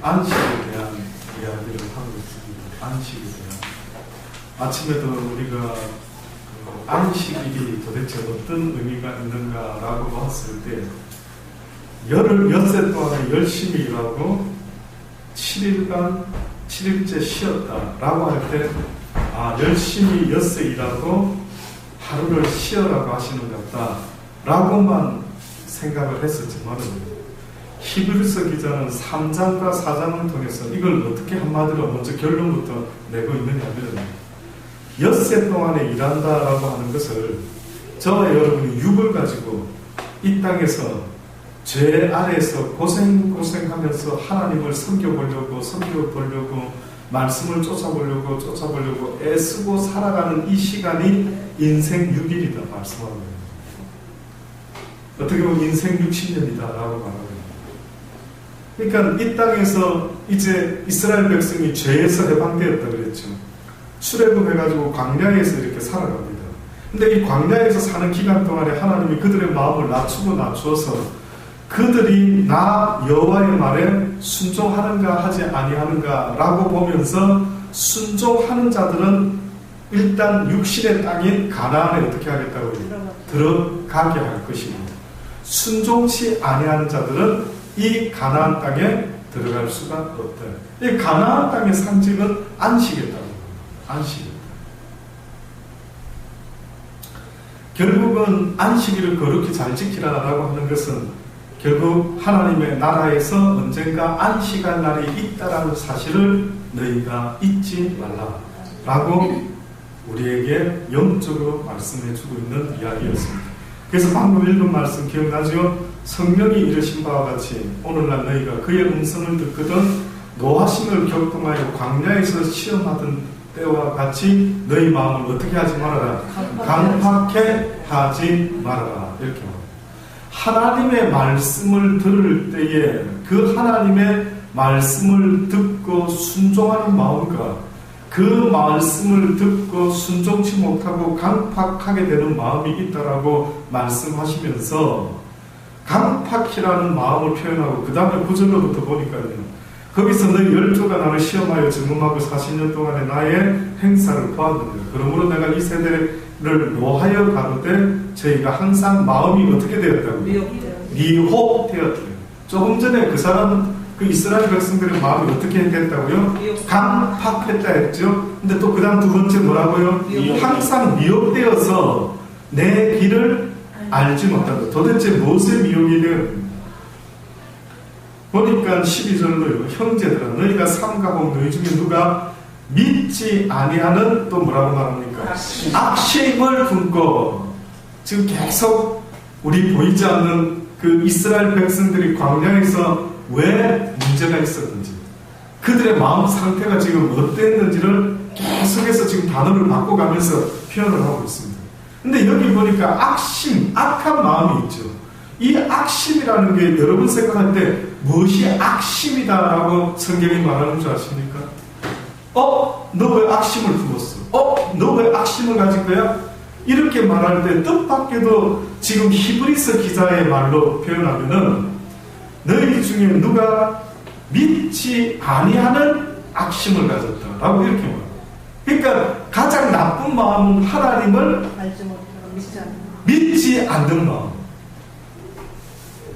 안식에 대한 이야기를 하고 있습니다. 안식에 대한. 아침에도 우리가 안식일이 도대체 어떤 의미가 있는가라고 봤을 때 열흘 엿새 동안에 열심히 일하고 7일간 7일째 쉬었다라고 할 때 열심히 엿새 일하고 하루를 쉬어라고 하시는 것 같다라고만 생각을 했었지만 히브리서 기자는 3장과 4장을 통해서 이걸 어떻게 한마디로 먼저 결론부터 내고 있느냐면 엿새 동안에 일한다라고 하는 것을 저와 여러분이 육을 가지고 이 땅에서 죄 아래에서 고생하면서 하나님을 섬겨보려고 말씀을 쫓아보려고 애쓰고 살아가는 이 시간이 인생 6일이다 말씀하고 있습니다. 어떻게 보면 인생 60년이다라고 말합니다. 그러니까 이 땅에서 이제 이스라엘 백성이 죄에서 해방되었다 그랬죠. 출애굽해가지고 광야에서 이렇게 살아갑니다. 근데 이 광야에서 사는 기간 동안에 하나님이 그들의 마음을 낮추어서 그들이 나 여호와의 말에 순종하는가 하지 아니하는가 라고 보면서 순종하는 자들은 일단 육신의 땅인 가나안에 어떻게 하겠다고 들어가게 할 것이고 순종치 아니하는 자들은 이 가나안 땅에 들어갈 수가 없다. 이 가나안 땅의 상징은 안식이었다고. 안식이었다. 결국은 안식일을 거룩히 잘 지키라라고 하는 것은 결국 하나님의 나라에서 언젠가 안식할 날이 있다라는 사실을 너희가 잊지 말라라고 우리에게 영적으로 말씀해주고 있는 이야기였습니다. 그래서 방금 읽은 말씀 기억나죠? 성령이 이르신 바와 같이 오늘날 너희가 그의 음성을 듣거든 노하심을 격동하여 광야에서 시험하던 때와 같이 너희 마음을 어떻게 하지 말아라? 강팍해 하지 말아라. 이렇게 말합니다. 하나님의 말씀을 들을 때에 그 하나님의 말씀을 듣고 순종하는 마음과 그 말씀을 듣고 순종치 못하고 강팍하게 되는 마음이 있다라고 말씀하시면서 강팍이라는 마음을 표현하고 그 다음에 9절로부터 보니까요. 거기서 너희 12가 나를 시험하여 증언하고 40년 동안의 나의 행사를 보았느니라. 그러므로 내가 이 세대를 노하여 가로되 저희가 항상 마음이 어떻게 되었다고? 미혹되었다. 조금 전에 그 사람 그 이스라엘 백성들의 마음이 어떻게 됐다고요? 강팍했다 했죠. 근데 또 그 다음 두 번째 뭐라고요? 항상 미혹되어서 내 길을 알지 못한다. 도대체 무엇의 미혹이 되었는가? 보니까 12절로요. 형제들아 너희가 삼가복 너희 중에 누가 믿지 아니하는 또 뭐라고 말합니까? 악심을 품고 지금 계속 우리 보이지 않는 그 이스라엘 백성들이 광야에서 왜 문제가 있었는지 그들의 마음 상태가 지금 어땠는지를 계속해서 지금 단어를 바꿔가면서 표현을 하고 있습니다. 근데 여기 보니까 악심, 악한 마음이 있죠. 이 악심이라는 게 여러분 생각할 때 무엇이 악심이다라고 성경이 말하는 줄 아십니까? 너 왜 악심을 품었어? 너 왜 악심을 가진 거야? 이렇게 말할 때 뜻밖에도 지금 히브리서 기자의 말로 표현하면은 너희 중에 누가 믿지 아니하는 악심을 가졌다라고 이렇게 말합니다. 그러니까 가장 나쁜 마음은 하나님을 믿지 않는 마음.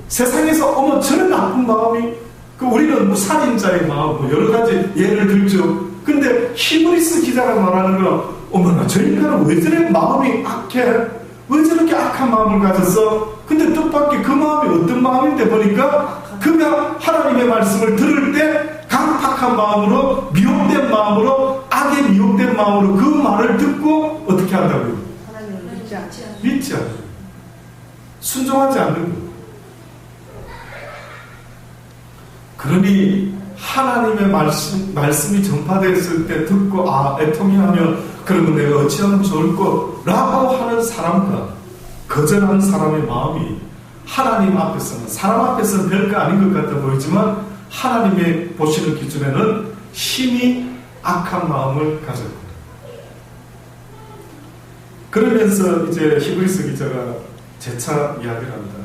세상에서 저는 나쁜 마음이 우리는 살인자의 마음 여러 가지 예를 들죠. 근데 히브리서 기자가 말하는 건 어머나 저 인간은 왜 저래 마음이 악해? 왜 저렇게 악한 마음을 가졌어? 근데 뜻밖의 그 마음이 어떤 마음인데 보니까 그가 하나님의 말씀을 들을 때 강팍한 마음으로 미혹된 마음으로 악에 미혹된 마음으로 그 말을 듣고 어떻게 한다고요? 하나님을 믿지 않아요. 순종하지 않는 거예요. 그러니 하나님의 말씀이 전파되었을 때 듣고 애통해하며 그러면 내가 어찌하면 좋을까? 라고 하는 사람과 거절하는 사람의 마음이 하나님 앞에서는 사람 앞에서는 별거 아닌 것 같아 보이지만 하나님의 보시는 기준에는 심히 악한 마음을 가졌고 그러면서 이제 히브리서 기자가 재차 이야기를 합니다.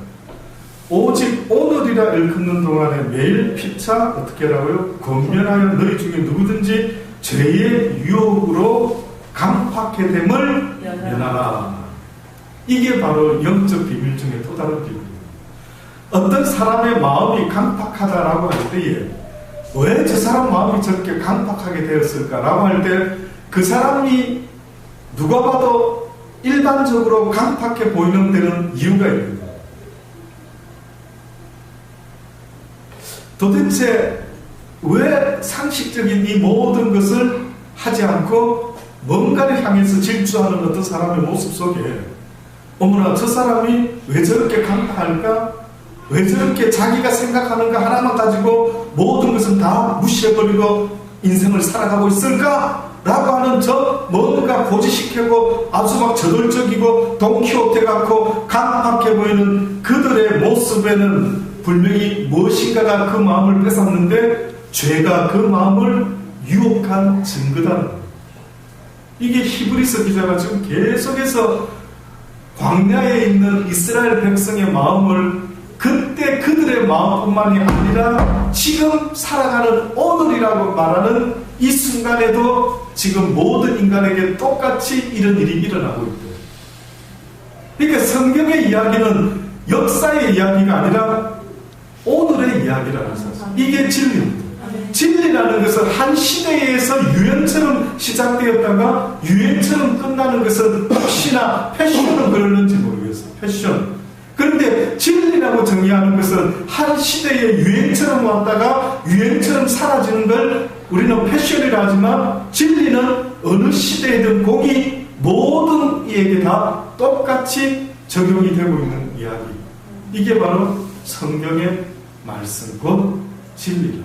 오직 오늘이 오늘이라 일컫는 동안에 매일 피차 어떻게 하라고요? 권면하여 너희 중에 누구든지 죄의 유혹으로 강팍해 됨을 면하라. 이게 바로 영적 비밀 중에 또 다른 비밀입니다. 어떤 사람의 마음이 강팍하다라고 할 때에 왜 저 사람 마음이 저렇게 강팍하게 되었을까라고 할 때 그 사람이 누가 봐도 일반적으로 강팍해 보이는 데는 이유가 있는 거예요. 도대체 왜 상식적인 이 모든 것을 하지 않고 뭔가를 향해서 질주하는 어떤 사람의 모습 속에 어머나 저 사람이 왜 저렇게 강팍할까? 왜 저렇게 자기가 생각하는 거 하나만 가지고 모든 것은 다 무시해버리고 인생을 살아가고 있을까? 라고 하는 저 뭔가 고지식하고 아주 막 저돌적이고 돈키호테 같고 강팍해 보이는 그들의 모습에는 분명히 무엇인가가 그 마음을 뺏었는데 죄가 그 마음을 유혹한 증거다. 이게 히브리서 기자가 지금 계속해서 광야에 있는 이스라엘 백성의 마음을 그때 그들의 마음뿐만이 아니라 지금 살아가는 오늘이라고 말하는 이 순간에도 지금 모든 인간에게 똑같이 이런 일이 일어나고 있대요. 그러니까 성경의 이야기는 역사의 이야기가 아니라 오늘의 이야기라는 사실. 이게 진리입니다. 진리라는 것은 한 시대에서 유행처럼 시작되었다가 유행처럼 끝나는 것은 혹시나 패션은 그러는지 모르겠어요. 패션. 그런데 진리라고 정의하는 것은 한 시대의 유행처럼 왔다가 유행처럼 사라지는 걸 우리는 패션이라 하지만 진리는 어느 시대이든 공이 모든 이에게 다 똑같이 적용이 되고 있는 이야기. 이게 바로 성경의 말씀, 곧 진리다.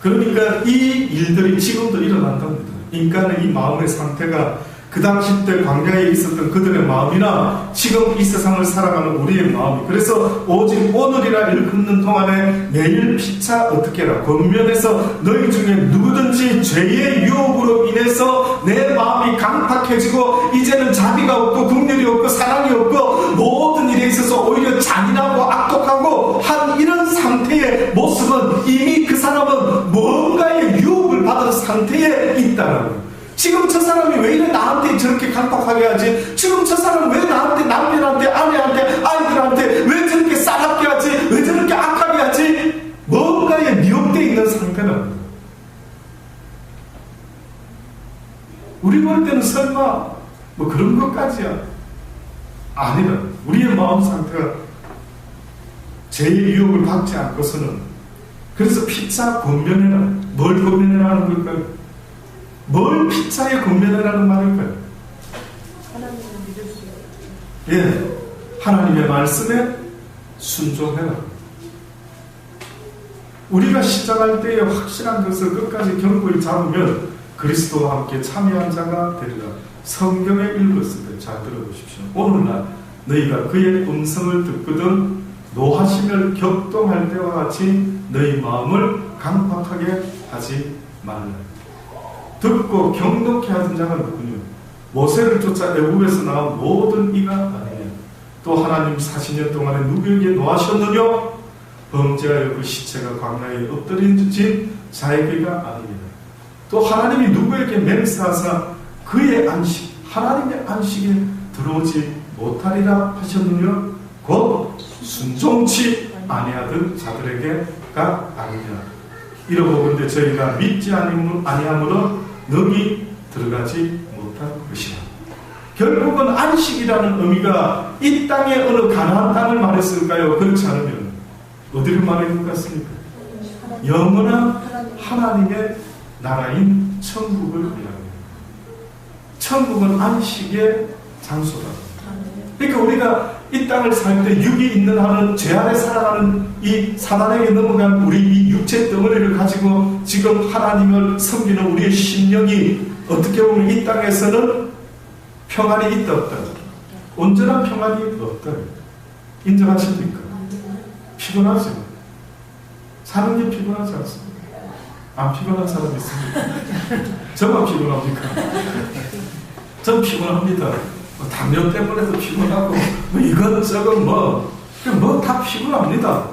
그러니까 이 일들이 지금도 일어난답니다. 인간의 이 마음의 상태가 그 당시 때 광야에 있었던 그들의 마음이나 지금 이 세상을 살아가는 우리의 마음이, 그래서 오직 오늘이라 일컫는 동안에 매일 피차 어떻게 해라. 권면에서 너희 중에 누구든지 죄의 유혹으로 인해서 내 마음이 강팍해지고 이제는 자비가 없고 긍휼이 없고 사랑이 없고 모든 일에 있어서 오히려 잔인하고 악독하고 한 이런 상태의 모습은 이미 그 사람은 뭔가의 유혹을 받은 상태에 있다라고요. 지금 저 사람이 왜 이래 나한테 저렇게 강팍하게 하지? 지금 저 사람은 왜 나한테 남편한테 아내한테 아이들한테 왜 저렇게 싸납게 하지? 왜 저렇게 악하게 하지? 뭔가에 미혹되어 있는 상태라는 거예요. 우리 볼 때는 설마 뭐 그런 것까지야 아니라 우리의 마음 상태가 죄의 유혹을 받지 않고서는, 그래서 피차 권면해라. 뭘 권면해라 하는 걸까요? 뭘 피차에 권면하라는 말일까요? 하나님을 믿을 수 있어요. 예, 하나님의 말씀에 순종해라. 우리가 시작할 때에 확실한 것을 끝까지 견고히 잡으면 그리스도와 함께 참여한 자가 되리라. 성경에 읽었을 때 잘 들어보십시오. 오늘날 너희가 그의 음성을 듣거든 노하심을 격동할 때와 같이 너희 마음을 강팍하게 하지 말라. 듣고 경독케 하던 자가 누구냐? 모세를 쫓아 애굽에서 나온 모든 이가 아니냐? 또 하나님 40년 동안에 누구에게 노하셨느냐? 범죄하여 그 시체가 광야에 엎드린 자에게가 아니냐? 또 하나님이 누구에게 맹세하사 그의 안식, 하나님의 안식에 들어오지 못하리라 하셨느냐? 곧 순종치 아니하던 자들에게가 아니냐? 이러보건대 저희가 믿지 아니함으로 능히 들어가지 못한 것이다. 결국은 안식이라는 의미가 이 땅의 어느 가나안 땅을 말했을까요? 그렇지 않으면 어디를 말하는 것 같습니까? 영원한 하나님의 나라인 천국을 이야기합니다. 천국은 안식의 장소다. 그러니까 우리가 이 땅을 살 때 육이 있는 한은 죄 아래 살아가는 이 사단에게 넘어간 우리 이 육체 덩어리를 가지고 지금 하나님을 섬기는 우리의 심령이 어떻게 보면 이 땅에서는 평안이 있다 없다. 온전한 평안이 없다. 인정하십니까? 피곤하죠. 사는 게 피곤하지 않습니까? 안 피곤한 사람 있습니까? 저만 피곤합니까? 전 피곤합니다. 뭐 당뇨 때문에도 피곤하고 뭐 이것저것 다 피곤합니다.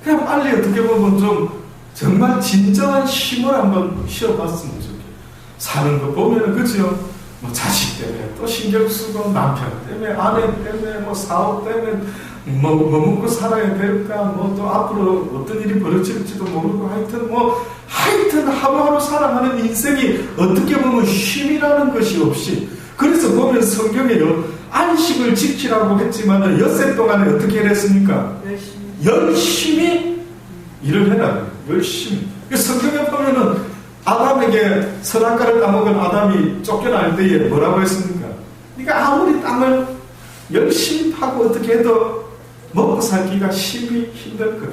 그냥 빨리 어떻게 보면 좀 정말 진정한 힘을 한번 쉬어봤으면 좋겠어요. 사는 거 보면은 그죠? 뭐 자식 때문에 또 신경 쓰고 남편 때문에 아내 때문에 뭐 사업 때문에 뭐 먹고 살아야 될까 뭐 또 앞으로 어떤 일이 벌어질지도 모르고 하여튼 하루하루 살아가는 인생이 어떻게 보면 쉼이라는 것이 없이 그래서 보면 성경에요 안식을 지키라고 했지만 엿새 동안에 어떻게 했습니까? 열심히 일을 해라. 열심히. 성경에 보면은 아담에게 선악과를 따먹은 아담이 쫓겨날 때에 뭐라고 했습니까? 네가 아무리 땅을 열심히 파고 어떻게 해도 먹고 살기가 심히 힘들 거다.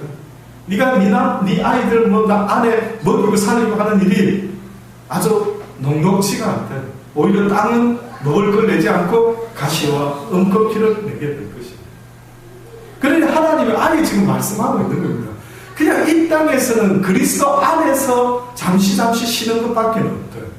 네가 네 아이들 아내 먹이고 살리고 하는 일이 아주 녹록지가 않다. 오히려 땅은 먹을 걸 내지 않고 가시와 은커피를 내게 될 것이다. 그러니 하나님이 아예 지금 말씀하고 있는 겁니다. 그냥 이 땅에서는 그리스도 안에서 잠시 쉬는 것밖에 없어요.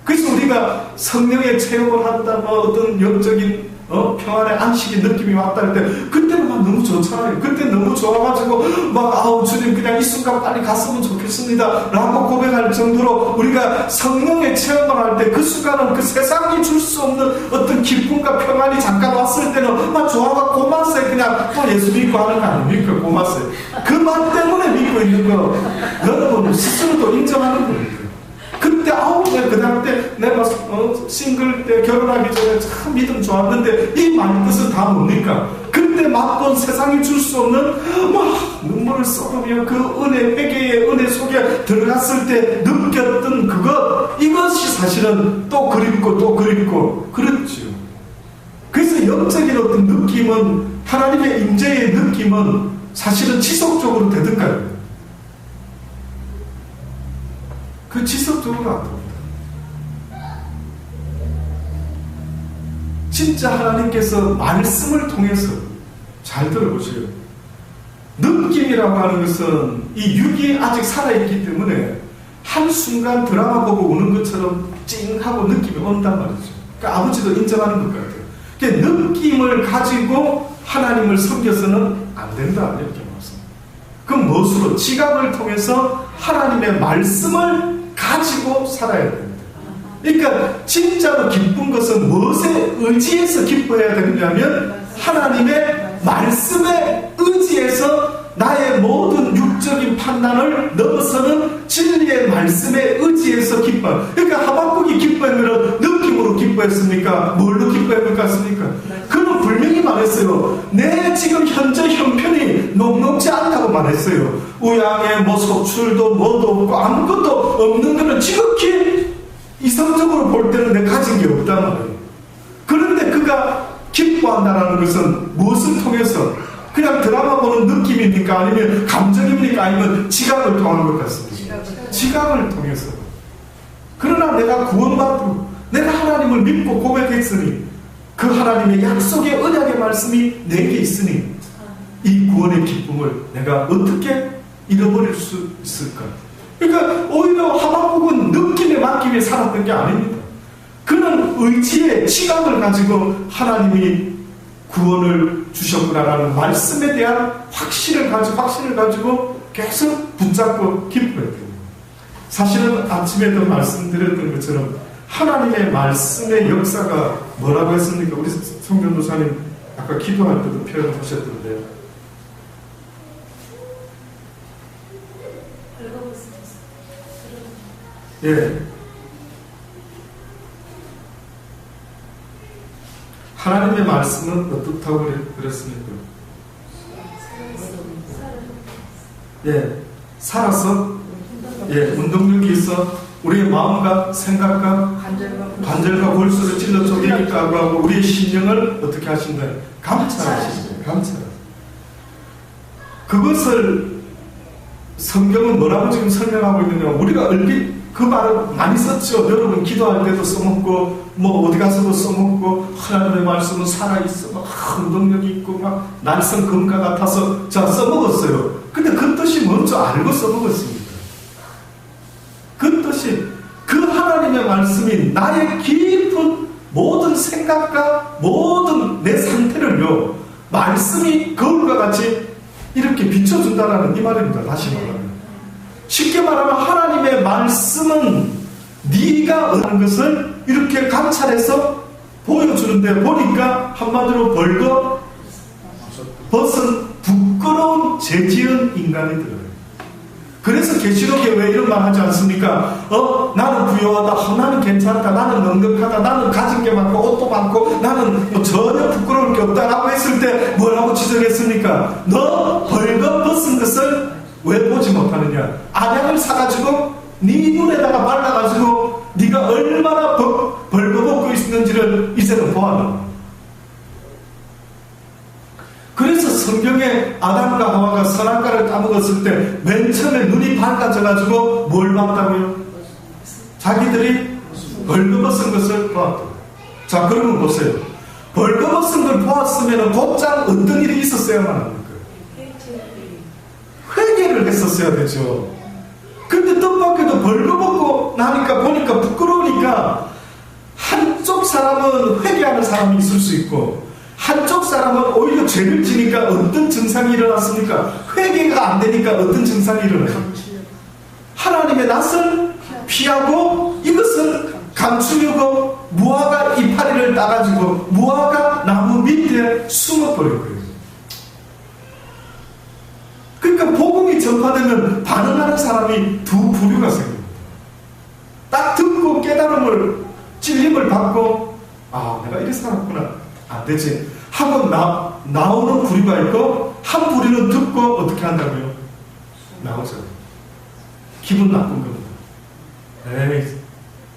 그래서 우리가 성령의 체험을 한다, 어떤 영적인 평안의 안식의 느낌이 왔다 할 때 그때는 막 너무 좋잖아요. 그때 너무 좋아가지고 아우 주님 그냥 이 순간 빨리 갔으면 좋겠습니다 라고 고백할 정도로 우리가 성령의 체험을 할 때 그 순간은 그 세상이 줄 수 없는 어떤 기쁨과 평안이 잠깐 왔을 때는 막 좋아가 고맙어요. 그냥 또 예수 믿고 하는 거 아닙니까? 고맙어요. 그 말 때문에 믿고 있는 거 여러분 스스로도 인정하는 겁니다. 그때 내가 그 다음 때 내가 싱글 때 결혼하기 전에 참 믿음 좋았는데 이 말 뜻은 다 뭡니까? 그때 맛본 세상이 줄 수 없는 눈물을 쏟으며 그 은혜 회개의 은혜 속에 들어갔을 때 느꼈던 이것이 사실은 또 그립고 그렇죠. 그래서 영적인 어떤 느낌은 하나님의 임재의 느낌은 사실은 지속적으로 되든가요. 그 지속적으로 안 됩니다. 진짜 하나님께서 말씀을 통해서 잘 들어보세요. 느낌이라고 하는 것은 이 육이 아직 살아있기 때문에 한순간 드라마 보고 우는 것처럼 찡하고 느낌이 온단 말이죠. 그러니까 아버지도 인정하는 것 같아요. 그러니까 느낌을 가지고 하나님을 섬겨서는 안 된다 이렇게 말씀합니다. 그럼 무엇으로? 지각을 통해서 하나님의 말씀을 가지고 살아야 됩니다. 그러니까 진짜로 기쁜 것은 무엇에 의지해서 기뻐해야 되느냐면 하나님의 말씀에 의지해서 나의 모든 육적인 판단을 넘어서는 진리의 말씀에 의지해서 기뻐. 그러니까 하박국이 기뻐하면 느낌으로 기뻐했습니까? 뭘로 기뻐할 것 같습니까? 그는 분명히 말했어요. 내 지금 현재 형편이 녹록지 않다고 말했어요. 우양에 소출도 뭐도 없고 아무것도 없는 거는 지극히 이성적으로 볼 때는 내가 가진 게 없단 말이에요. 그런데 그가 기뻐한다는 것은 무엇을 통해서? 그냥 드라마 보는 느낌입니까? 아니면 감정입니까? 아니면 지각을 통한 것 같습니다. 지각을 통해서. 그러나 내가 구원받고 내가 하나님을 믿고 고백했으니 그 하나님의 약속의 언약의 말씀이 내게 있으니 이 구원의 기쁨을 내가 어떻게 잃어버릴 수 있을까? 그러니까 오히려 하박국은 느낌에 맡기며 살았던 게 아닙니다. 그는 의지의 지각을 가지고 하나님이 구원을 주셨구나라는 말씀에 대한 확신을 가지고 계속 붙잡고 기뻐했거든요. 사실은 아침에도 말씀드렸던 것처럼 하나님의 말씀의 역사가 뭐라고 했습니까? 우리 성전도사님 아까 기도할 때도 표현하셨던데요. 예. 하나님의 말씀은 어떻다고 그랬습니까? 예, 살아서, 운동력이 있어 우리의 마음과 생각과 관절과 골수를 찔러 쪼개기도 하고 우리의 심령을 어떻게 하신다? 감찰하신다. 그것을 성경은 뭐라고 지금 설명하고 있느냐? 우리가 얼핏 그 말을 많이 썼죠. 여러분 기도할 때도 써먹고 어디 가서도 써먹고 하나님의 말씀은 살아있어 운동력이 있고 날선 금과 같아서 써먹었어요. 근데 그 뜻이 뭔지 알고 써먹었습니다. 그 뜻이 그 하나님의 말씀이 나의 깊은 모든 생각과 말씀이 거울과 같이 이렇게 비춰준다라는 이 말입니다. 다시 말하면. 쉽게 말하면 하나님의 말씀은 네가 얻는 것을 이렇게 관찰해서 보여주는데 보니까 한마디로 벌거 벗은 부끄러운 죄지은 인간이더라고요. 그래서 계시록에 왜 이런 말 하지 않습니까? 나는 부유하다, 나는 괜찮다, 나는 넉넉하다, 나는 가진 게 많고 옷도 많고 나는 뭐 전혀 부끄러울 게 없다라고 했을 때 뭐라고 지적했습니까? 너 벌거 벗은 것을 왜 보지 못하느냐? 안약을 사가지고 네 눈에다가 발라가지고 네가 얼마나 벌거벗고 있는지를 이제는 보아라. 그래서 성경에 아담과 하와가 선악과를 따먹었을 때 맨 처음에 눈이 밝아져가지고 뭘 봤다고요? 자기들이 벌거벗은 것을 보았다고요. 자, 그러면 보세요. 벌거벗은 걸 보았으면 곧장 어떤 일이 있었어야만 합니까? 회개를 했었어야 되죠. 근데 뜻밖에도 벌거벗고 나니까 보니까 부끄러우니까 한쪽 사람은 회개하는 사람이 있을 수 있고 한쪽 사람은 오히려 죄를 지니까 어떤 증상이 일어났습니까? 회개가 안 되니까 어떤 증상이 일어나요? 하나님의 낯을 피하고 이것을 감추려고 무화과 이파리를 따가지고 무화과 나무 밑에 숨어버린 거예요. 그러니까 복음이 전파되면 반응하는 사람이 두 부류가 생깁니다. 딱 듣고 깨달음을 찔림을 받고 내가 이렇게 살았구나. 안 되지 하고 나오는 부류가 있고 한 부류는 듣고 어떻게 한다고요? 나오죠. 기분 나쁜 겁니다. 에이,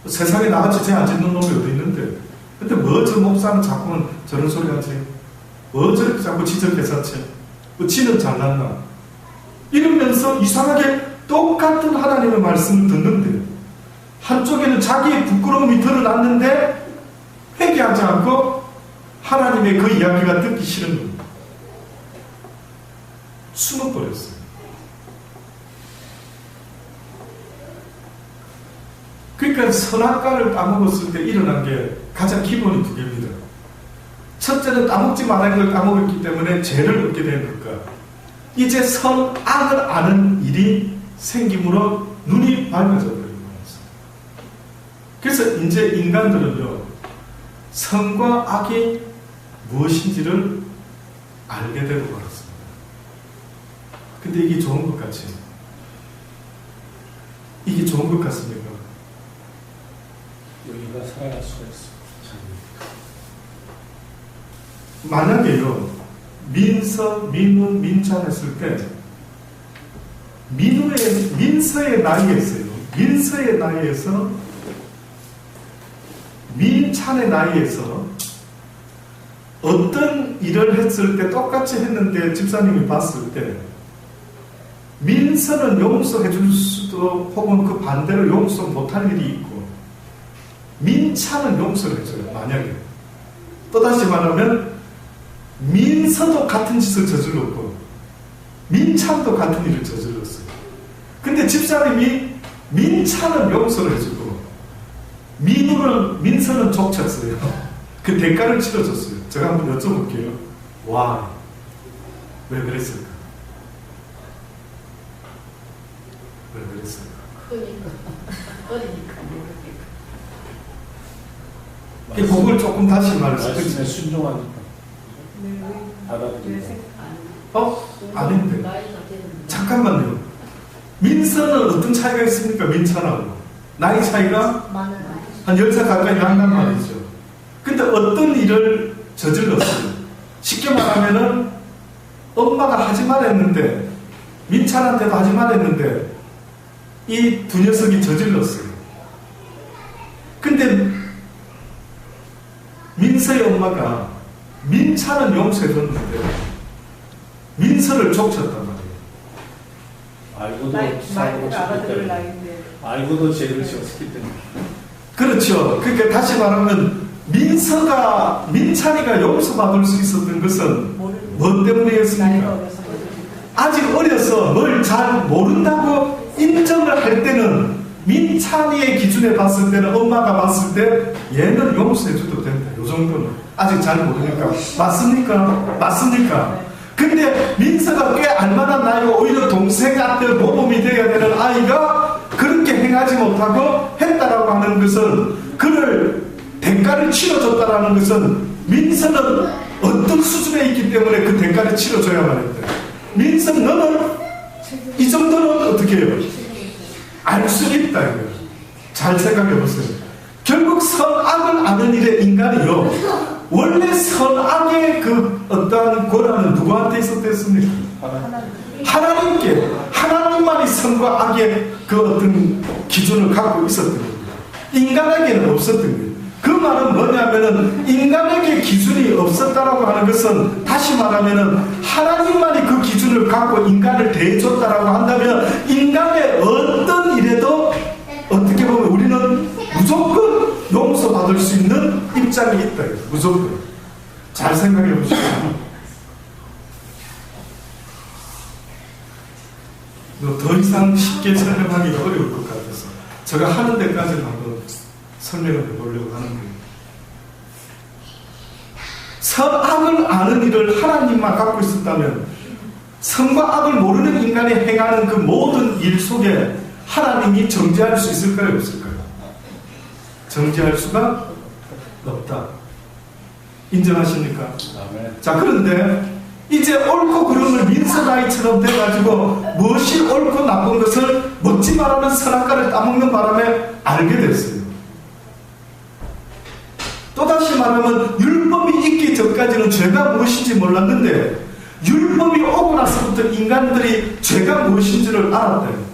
세상에 나같이 죄 안 짓는 놈이 어디 있는데 근데 뭐 저 목사는 자꾸는 저런 소리 하지? 뭐 저렇게 자꾸 지적해서지? 뭐 지는 잘났나? 이러면서 이상하게 똑같은 하나님의 말씀을 듣는데 한쪽에는 자기의 부끄러움이 드러났는데 회개하지 않고 하나님의 그 이야기가 듣기 싫은 겁니다. 숨어버렸어요. 그러니까 선악과를 따먹었을 때 일어난 게 가장 기본이 두 개입니다. 첫째는 따먹지 말아야 걸 따먹었기 때문에 죄를 얻게 된 것과 이제 선악을 아는 일이 생김으로 눈이 밝아져 버린 거였어요. 그래서 이제 인간들은요, 선과 악이 무엇인지를 알게 되고 말았습니다. 근데 이게 좋은 것 같지? 이게 좋은 것 같습니까? 여기가 살아갈 수가 있어. 만약에요, 민서, 민우, 민찬 했을 때 민서의 나이에서요, 민서의 나이에서 민찬의 나이에서 어떤 일을 했을 때 똑같이 했는데 집사님이 봤을 때 민서는 용서해 줄 수도 혹은 그 반대로 용서 못할 일이 있고 민찬은 용서를 해줘요. 만약에 또다시 말하면 민서도 같은 짓을 저질렀고 민찬도 같은 일을 저질렀어요. 근데 집사님이 민찬은 용서를 해주고 민서는 족쳤어요. 그 대가를 치러줬어요. 제가 한번 여쭤볼게요. 와, 왜 그랬을까? 왜 그랬을까? 어리니까. 이 복을 조금 다시 말해서 말씀에 순종하니까 받아들이고. 아닌데. 잠깐만요. 민서는 어떤 차이가 있습니까? 민찬하고. 나이 차이가 한 10살 가까이 난단 말이죠. 근데 어떤 일을 저질렀어요. 쉽게 말하면은 엄마가 하지 말했는데 민찬한테도 하지 말했는데 이 두 녀석이 저질렀어요. 근데 민서의 엄마가 민찬은 용서해줬는데 민서를 족쳤단 말이에요. 알고도 알아들을 나이인데. 알고도 죄를 지었기 때문에. 그렇죠. 그러니까 다시 말하면 민찬이가 용서받을 수 있었던 것은 뭐 때문이었습니까? 아직 어려서 뭘 잘 모른다고 인정을 할 때는 민찬이의 기준에 봤을 때는 엄마가 봤을 때 얘는 용서해줘도 된다. 요 정도는. 아직 잘 모르니까. 맞습니까? 근데 민서가 꽤 알만한 나이고 오히려 동생한테 모범이 되어야 되는 아이가 그렇게 행하지 못하고 했다라고 하는 것은 그를 대가를 치러줬다라는 것은 민서는 어떤 수준에 있기 때문에 그 대가를 치러줘야만 했다. 민서 너는 이 정도는 어떻게 해요? 알 수 있다 이거예요. 잘 생각해 보세요. 결국 선악을 아는 일에 인간이요 원래 선악의 그 어떠한 권한은 누구한테 있었겠습니까? 하나님께. 하나님만이 선과 악의 그 어떤 기준을 갖고 있었던 겁니다. 인간에게는 없었던 거예요. 그 말은 뭐냐면은 인간에게 기준이 없었다라고 하는 것은 다시 말하면은 하나님만이 그 기준을 갖고 인간을 대해줬다라고 한다면 인간의 어떤 일에도 어떻게 보면 우리는 무조건 용서받을 수 있는 입장이 있다. 무조건. 잘 생각해 보시죠. 더 이상 쉽게 설명하기가 어려울 것 같아서 제가 하는 데까지는 한번 설명을 해보려고 하는 거예요. 선악을 아는 일을 하나님만 갖고 있었다면 선과 악을 모르는 인간이 행하는 그 모든 일 속에 하나님이 정죄할 수 있을까요? 없을까요? 정죄할 수가 없다. 인정하십니까? 자, 그런데 이제 옳고 그름을 민서나이처럼 돼가지고 무엇이 옳고 나쁜 것을 묻지 말라는 선악과를 따먹는 바람에 알게 됐어요. 또다시 말하면 율법이 있기 전까지는 죄가 무엇인지 몰랐는데 율법이 오고 나서부터 인간들이 죄가 무엇인지를 알았대요.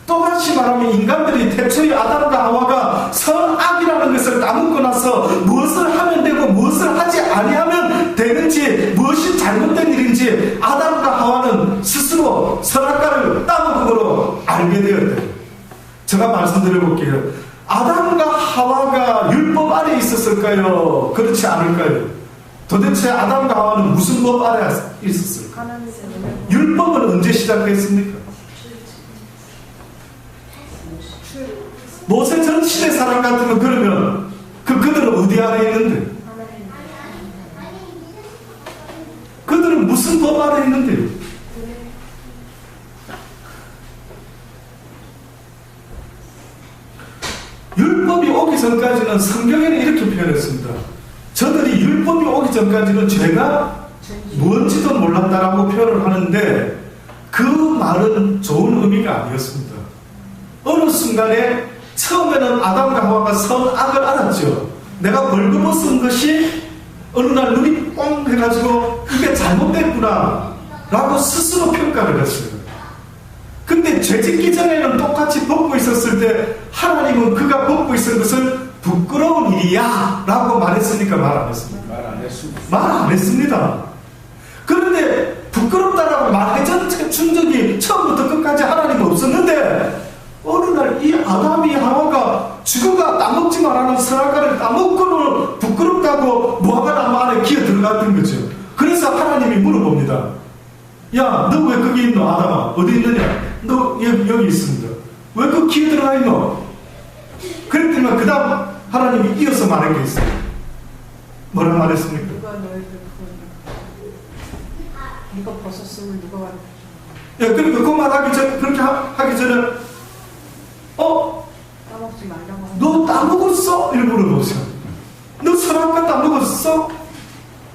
또다시 말하면 인간들이 태초에 아담과 하와가 선악이라는 것을 따먹고 나서 무엇을 하면 되고 무엇을 하지 아니하면 되는지 무엇이 잘못된 일인지 아담과 하와는 스스로 선악과를 따먹음으로 알게 되었대요. 제가 말씀드려볼게요. 아담과 하와가 율법 아래 있었을까요? 그렇지 않을까요? 도대체 아담과 하와는 무슨 법 아래 있었을까요? 율법은 언제 시작했습니까? 모세 전 시대 사람 같으면 그러면 그들은 어디 아래 있는데? 그들은 무슨 법 아래 있는데요? 율법이 오기 전까지는 성경에는 이렇게 표현했습니다. 저들이 율법이 오기 전까지는 죄가 뭔지도 몰랐다라고 표현을 하는데 그 말은 좋은 의미가 아니었습니다. 어느 순간에 처음에는 아담과 하와가 선악을 알았죠. 내가 벌거벗은 것이 어느 날 눈이 뻥 해가지고 이게 잘못됐구나 라고 스스로 평가를 했어요. 근데 죄짓기 전에는 똑같이 벗고 있었을 때 하나님은 그가 벗고 있었던 것을 부끄러운 일이야 라고 말했으니까 말 안 했습니다. 말 안 했습니다. 그런데 부끄럽다라고 말해준 적이 처음부터 끝까지 하나님은 없었는데 어느 날 이 아담이 하와가 죽어가 따먹지 말라는 선악과를 따먹고는 부끄럽다고 무화과 나무 안에 기어 들어갔던 거죠. 그래서 하나님이 물어봅니다. 야, 너 왜 거기 있노? 아담아, 어디 있느냐? 너 여기 있습니다. 왜 그 기어 들어가 있노? 그랬더니 그 다음 하나님이 이어서 말한 게 있어요. 뭐라 말했습니까? 누가 너희들 이거 벗었으면 누가 말해? 야, 그러니까 그 말하기 전 그렇게 하기 전에 따먹지 말라고. 너 따먹었어? 이렇게 물어보세요. 너 선악과 따먹었어?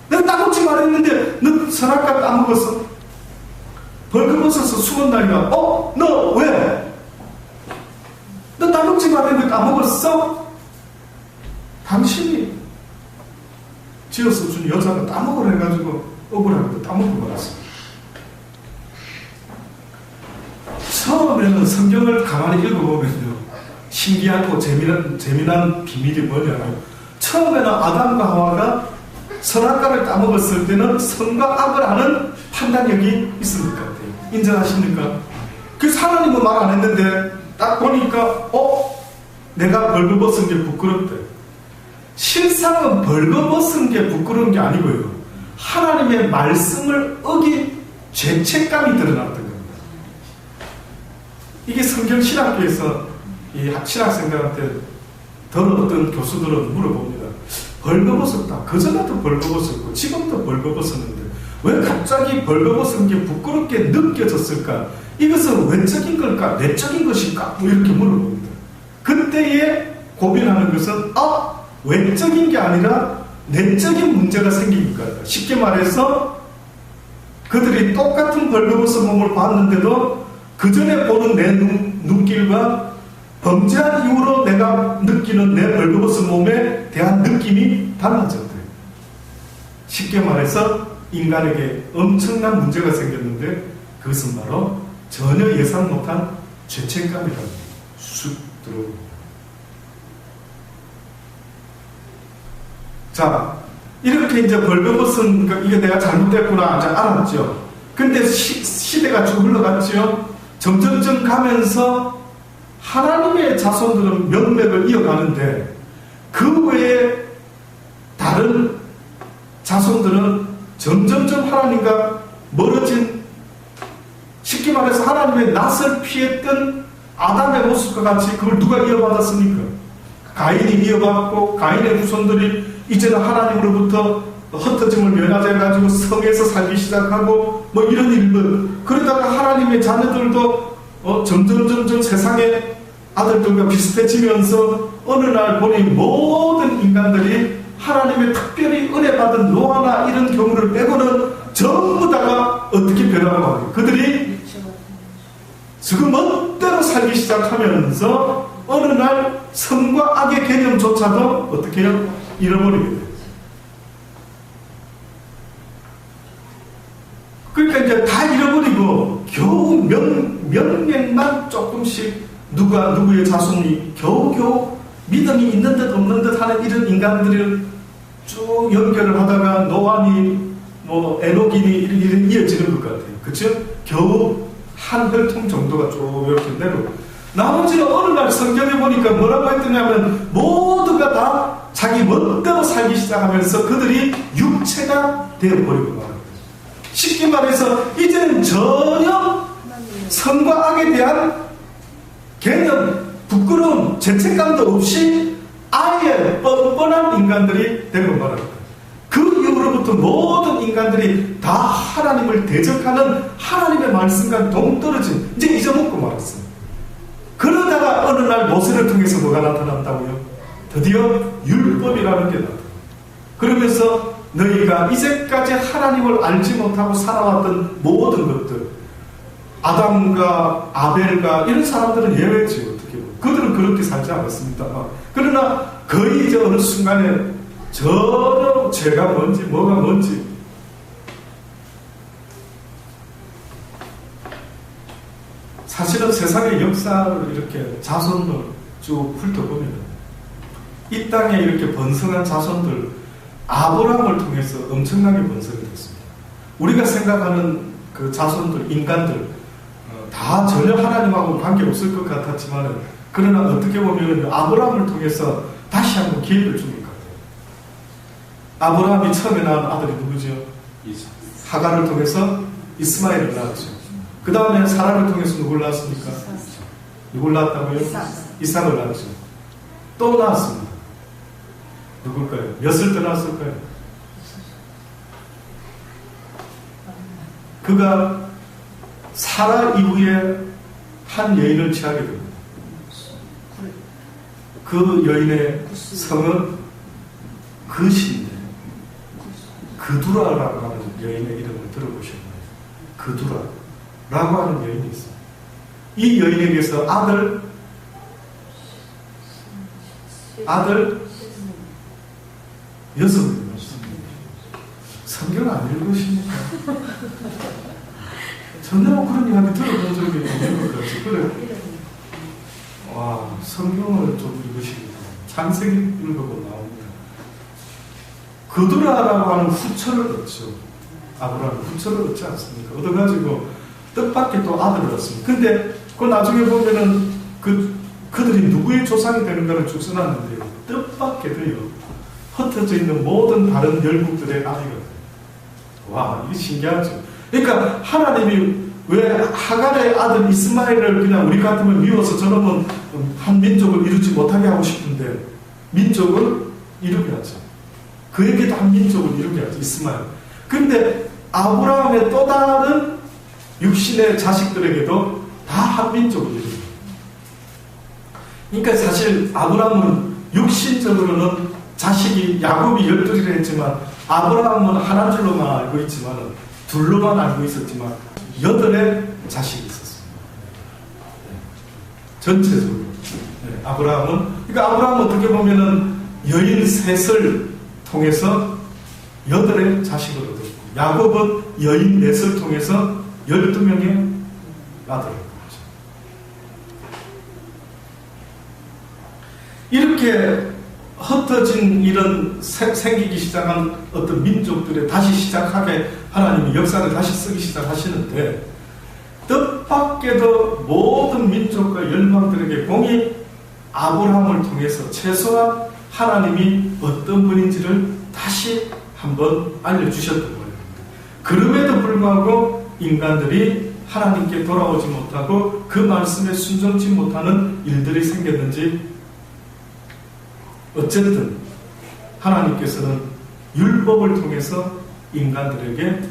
내가 따먹지 말했는데 너 선악과 따먹었어? 벌거벗어서 수건 날이가 너 왜? 너 따먹지 말했는데 따먹었어? 당신이 지어서 준 여자가 따먹으라 해가지고 억울하게 따먹고 말았어. 처음에는 성경을 가만히 읽어보면요 신기하고 재미난 비밀이 뭐냐면 처음에는 아담과 하와가 선악과를 따먹었을 때는 선과 악을 아는 판단력이 있을 것 같아요. 인정하십니까? 그래서 하나님은 말 안 했는데 딱 보니까 내가 벌거벗은 게 부끄럽대. 실상은 벌거벗은 게 부끄러운 게 아니고요 하나님의 말씀을 어긴 죄책감이 드러났던 겁니다. 이게 성경 신학교에서 이 신학생들한테 어떤 교수들은 물어봅니다. 벌거벗었다. 그전에도 벌거벗었고 지금도 벌거벗었는데 왜 갑자기 벌거벗은 게 부끄럽게 느껴졌을까? 이것은 외적인 걸까? 내적인 것일까? 뭐 이렇게 물어봅니다. 그때에 고민하는 것은 외적인 게 아니라 내적인 문제가 생긴 것 같다. 쉽게 말해서 그들이 똑같은 벌거벗은 몸을 봤는데도 그 전에 보는 내 눈길과 범죄한 이후로 내가 느끼는 내 벌거벗은 몸에 대한 느낌이 달라졌대요. 쉽게 말해서 인간에게 엄청난 문제가 생겼는데 그것은 바로 전혀 예상 못한 죄책감이라는 쑥 들어옵니다. 자, 이렇게 이제 벌거벗은 이게 내가 잘못됐구나 이제 알았죠. 근데 시대가 쭉 흘러갔죠. 점점점 가면서 하나님의 자손들은 명맥을 이어가는데 그 외에 다른 자손들은 점점점 하나님과 멀어진, 쉽게 말해서 하나님의 낯을 피했던 아담의 모습과 같이 그걸 누가 이어받았습니까? 가인이 이어받고 가인의 후손들이 이제는 하나님으로부터 흩어짐을 면하자해가지고 성에서 살기 시작하고 뭐 이런 일들. 그러다가 하나님의 자녀들도 점점 세상의 아들들과 비슷해지면서 어느 날 보니 모든 인간들이 하나님의 특별히 은혜 받은 노아나 이런 경우를 빼고는 전부 다가 어떻게 변하고 말이에요. 그들이 지금 멋대로 살기 시작하면서 어느 날 선과 악의 개념조차도 어떻게 해요? 잃어버리게 돼요. 그러니까 이제 다 잃어버리고 겨우 명맥만 조금씩 누구의 자손이 겨우겨우 믿음이 있는 듯 없는 듯 하는 이런 인간들을 쭉 연결을 하다가 노아니 뭐 에녹이니 이런 이어지는 것 같아요. 그렇죠? 겨우 한 혈통 정도가 쭉 이렇게 내려오고 나머지는 어느 날 성경에 보니까 뭐라고 했더냐면 모두가 다 자기 멋대로 살기 시작하면서 그들이 육체가 되어버리고 말합니다. 쉽게 말해서 이제는 전혀 선과 악에 대한 개념, 부끄러움, 죄책감도 없이 아예 뻔뻔한 인간들이 되고 말합니다. 그 이후로부터 모든 인간들이 다 하나님을 대적하는 하나님의 말씀과 동떨어진, 이제 잊어먹고 말았어요. 그러다가 어느 날 모세를 통해서 뭐가 나타난다고요? 드디어 율법이라는 게 나타나요. 그러면서 너희가 이제까지 하나님을 알지 못하고 살아왔던 모든 것들, 아담과 아벨과 이런 사람들은 예외지 어떻게 보면. 그들은 그렇게 살지 않았습니다. 그러나 거의 이제 어느 순간에 전혀 죄가 뭔지 뭐가 뭔지 사실은 세상의 역사를 이렇게 자손을 쭉 훑어보면 이 땅에 이렇게 번성한 자손들 아브라함을 통해서 엄청나게 번성이 됐습니다. 우리가 생각하는 그 자손들, 인간들 다 전혀 하나님하고 관계없을 것 같았지만 그러나 어떻게 보면 아브라함을 통해서 다시 한번 기회를 준 것 같아요. 아브라함이 처음에 낳은 아들이 누구죠? 하갈을 통해서 이스마엘을 낳았죠. 그 다음에 사라를 통해서 누굴 낳았습니까? 누굴 낳았다고요? 이삭을 낳았죠. 또 낳았습니다. 누굴까요? 몇을 더 낳았을까요? 그가 사라 이후에 한 여인을 취하게 됩니다. 그 여인의 성은 그신데 그두라라고 하는 여인의 이름을 들어보셨나요? 그두라라고 하는 여인이 있어요. 이 여인에게서 아들 6명이 났습니다. 성경 안 읽으십니까? 전혀 그런 이야기 들어본 적이 없는 것 같아요. 그래. 와, 성경을 좀 읽으십니다. 창세기 읽어보면 나옵니다. 그두라라고 하는 후처를 얻죠. 아브라함은 후처를 얻지 않습니까? 얻어가지고 뜻밖의 또 아들을 얻습니다. 근데 그 나중에 보면은 그들이 누구의 조상이 되는가를 쭉 써놨는데요. 뜻밖에도요. 흩어져 있는 모든 다른 열국들의 아이가 돼요. 와, 이게 신기하죠. 그러니까 하나님이 왜 하갈의 아들 이스마엘을 그냥 우리 같으면 미워서 저놈은 한 민족을 이루지 못하게 하고 싶은데 민족을 이루게 하죠. 그에게도 한 민족을 이루게 하죠. 이스마엘. 근데 아브라함의 또 다른 육신의 자식들에게도 다 한 민족을 이루게 해요. 그러니까 사실 아브라함은 육신적으로는 자식이 야곱이 12이라 했지만 아브라함은 하나인 줄로만 알고 있지만 둘로만 알고 있었지만 8의 자식이 있었습니다. 전체적으로. 네, 아브라함은 그러니까 아브라함은 어떻게 보면은 여인 셋을 통해서 8의 자식을 얻었고 야곱은 여인 넷을 통해서 12명의 아들을 얻었죠. 이렇게 흩어진 이런 생기기 시작한 어떤 민족들에 다시 시작하게 하나님이 역사를 다시 쓰기 시작하시는데 뜻밖에도 모든 민족과 열방들에게 공이 아브라함을 통해서 최소한 하나님이 어떤 분인지를 다시 한번 알려주셨던 거예요. 그럼에도 불구하고 인간들이 하나님께 돌아오지 못하고 그 말씀에 순종치 못하는 일들이 생겼는지 어쨌든 하나님께서는 율법을 통해서 인간들에게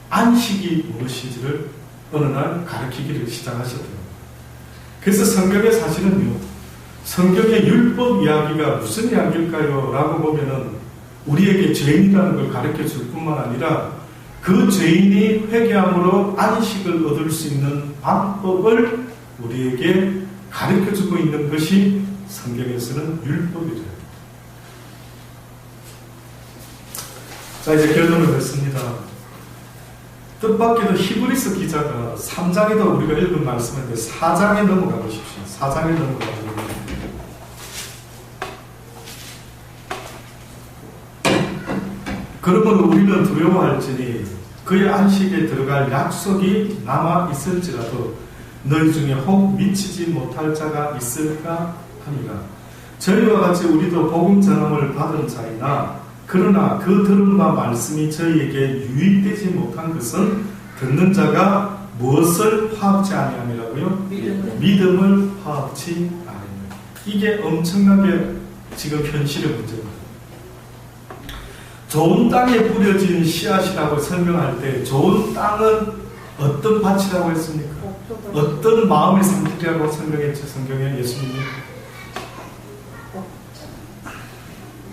안식이 무엇인지를 어느 날 가르치기를 시작하셨대요. 그래서 성경의 사실은요, 성경의 율법 이야기가 무슨 이야기일까요? 라고 보면은 우리에게 죄인이라는 걸 가르쳐 줄 뿐만 아니라 그 죄인이 회개함으로 안식을 얻을 수 있는 방법을 우리에게 가르쳐 주고 있는 것이 성경에서는 율법이죠. 자, 이제 결론을 냈습니다. 뜻밖에도 히브리서 기자가 3장에도 우리가 읽은 말씀인데 4장에 넘어가 보십시오. 4장에 넘어가 보면 그러므로 우리는 두려워할지니 그의 안식에 들어갈 약속이 남아 있을지라도 너희 중에 혹 미치지 못할 자가 있을까 하니라. 저희와 같이 우리도 복음 전함을 받은 자이나 그러나 그 들음과 말씀이 저희에게 유익되지 못한 것은 듣는 자가 무엇을 파악치 아니함이라고요? 믿음을 파악치 아니함. 이게 엄청나게 지금 현실의 문제입니다. 좋은 땅에 뿌려진 씨앗이라고 설명할 때 좋은 땅은 어떤 밭이라고 했습니까? 어떤 마음의 상태라고 설명했죠? 성경에 예수님이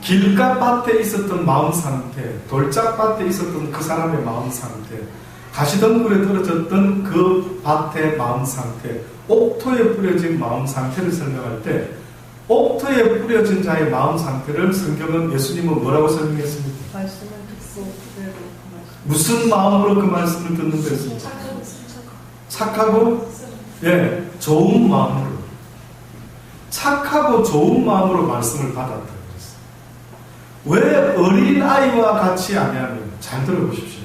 길가밭에 있었던 마음 상태, 돌짝밭에 있었던 그 사람의 마음 상태, 가시덤불에 떨어졌던 그 밭의 마음 상태, 옥토에 뿌려진 마음 상태를 설명할 때 옥토에 뿌려진 자의 마음 상태를 성경은 예수님은 뭐라고 설명했습니까? 말씀을 듣고 그대로 무슨 마음으로 그 말씀을 듣는 거였습니까? 착하고 예, 좋은 마음으로 착하고 좋은 마음으로 말씀을 받았다. 왜 어린아이와 같이 아니하면 잘 들어보십시오.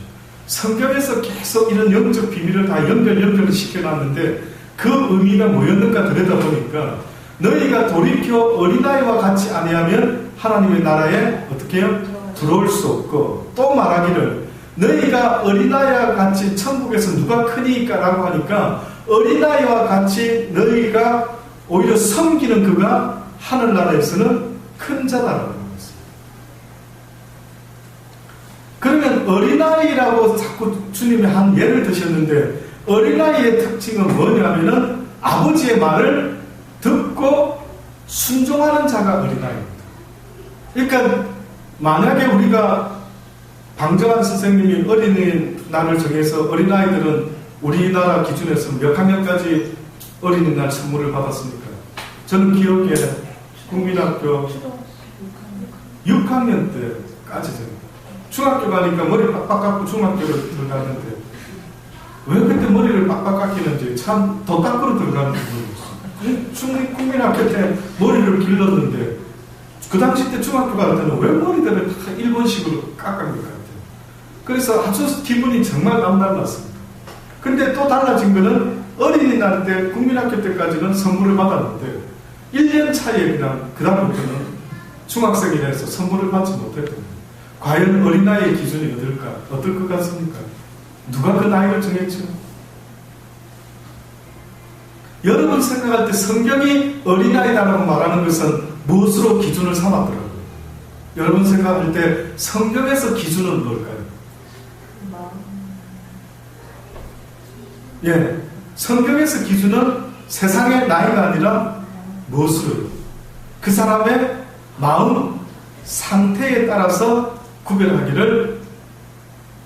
성경에서 계속 이런 영적 비밀을 다 연결을 시켜놨는데 그 의미가 뭐였는가 들여다보니까 너희가 돌이켜 어린아이와 같이 아니하면 하나님의 나라에 어떻게 해요? 들어올 수 없고 또 말하기를 너희가 어린아이와 같이 천국에서 누가 크니까 라고 하니까 어린아이와 같이 너희가 오히려 섬기는 그가 하늘나라에서는 큰 자다라는 거예요. 그러면 어린아이라고 자꾸 주님이 한 예를 드셨는데 어린아이의 특징은 뭐냐면은 아버지의 말을 듣고 순종하는 자가 어린아이입니다. 그러니까 만약에 우리가 방정환 선생님이 어린이날을 정해서 어린아이들은 우리나라 기준에서 몇 학년까지 어린이날 선물을 받았습니까? 저는 기억에 국민학교 6학년 때까지 중학교 가니까 머리 빡빡 깎고 중학교를 들어갔는데 왜 그때 머리를 빡빡 깎이는지 참 덧깎으로 들어가는지 모르겠어요. 국민학교 때 머리를 길렀는데 그 당시 때 중학교 갈 때는 왜 머리들을 다 일본식으로 깎은 것 같아요. 그래서 아주 기분이 정말 남달랐습니다. 근데 또 달라진 거는 어린이날 때 국민학교 때까지는 선물을 받았는데 1년 차에 그냥 그 다음부터는 중학생이라서 선물을 받지 못했던 거예요. 과연 어린아이의 기준이 어떨까? 어떨 것 같습니까? 누가 그 나이를 정했죠? 여러분 생각할 때 성경이 어린아이다라고 말하는 것은 무엇으로 기준을 삼았더라고요? 여러분 생각할 때 성경에서 기준은 뭘까요? 예, 성경에서 기준은 세상의 나이가 아니라 무엇으로요? 그 사람의 마음 상태에 따라서 구별하기를,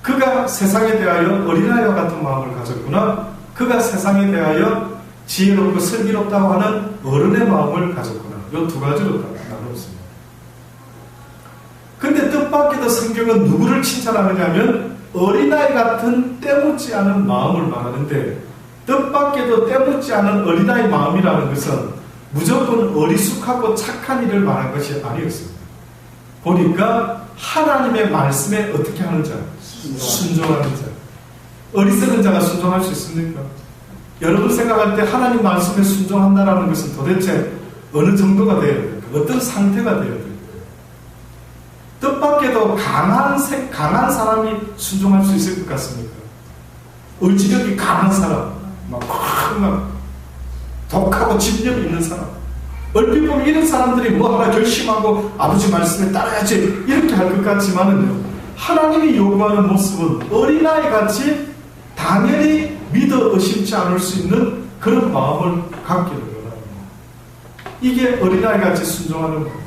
그가 세상에 대하여 어린아이와 같은 마음을 가졌구나, 그가 세상에 대하여 지혜롭고 슬기롭다고 하는 어른의 마음을 가졌구나, 이 두 가지로 나눴습니다. 근데 뜻밖에도 성경은 누구를 칭찬하느냐 하면 어린아이 같은 때묻지 않은 마음을 말하는데, 뜻밖에도 때묻지 않은 어린아이 마음이라는 것은 무조건 어리숙하고 착한 일을 말한 것이 아니었습니다. 보니까 하나님의 말씀에 어떻게 하는 자? 순종하는 자. 어리석은 자가 순종할 수 있습니까? 여러분 생각할 때 하나님 말씀에 순종한다는 것은 도대체 어느 정도가 되어야 될까? 어떤 상태가 되어야 될까? 뜻밖에도 강한 사람이 순종할 수 있을 것 같습니까? 의지력이 강한 사람, 막 독하고 집념이 있는 사람, 얼핏 보면 이런 사람들이 뭐 하나 결심하고 아버지 말씀에 따라야지 이렇게 할 것 같지만은요, 하나님이 요구하는 모습은 어린아이같이 당연히 믿어 의심치 않을 수 있는 그런 마음을 갖기를 원합니다. 이게 어린아이같이 순종하는 거예요.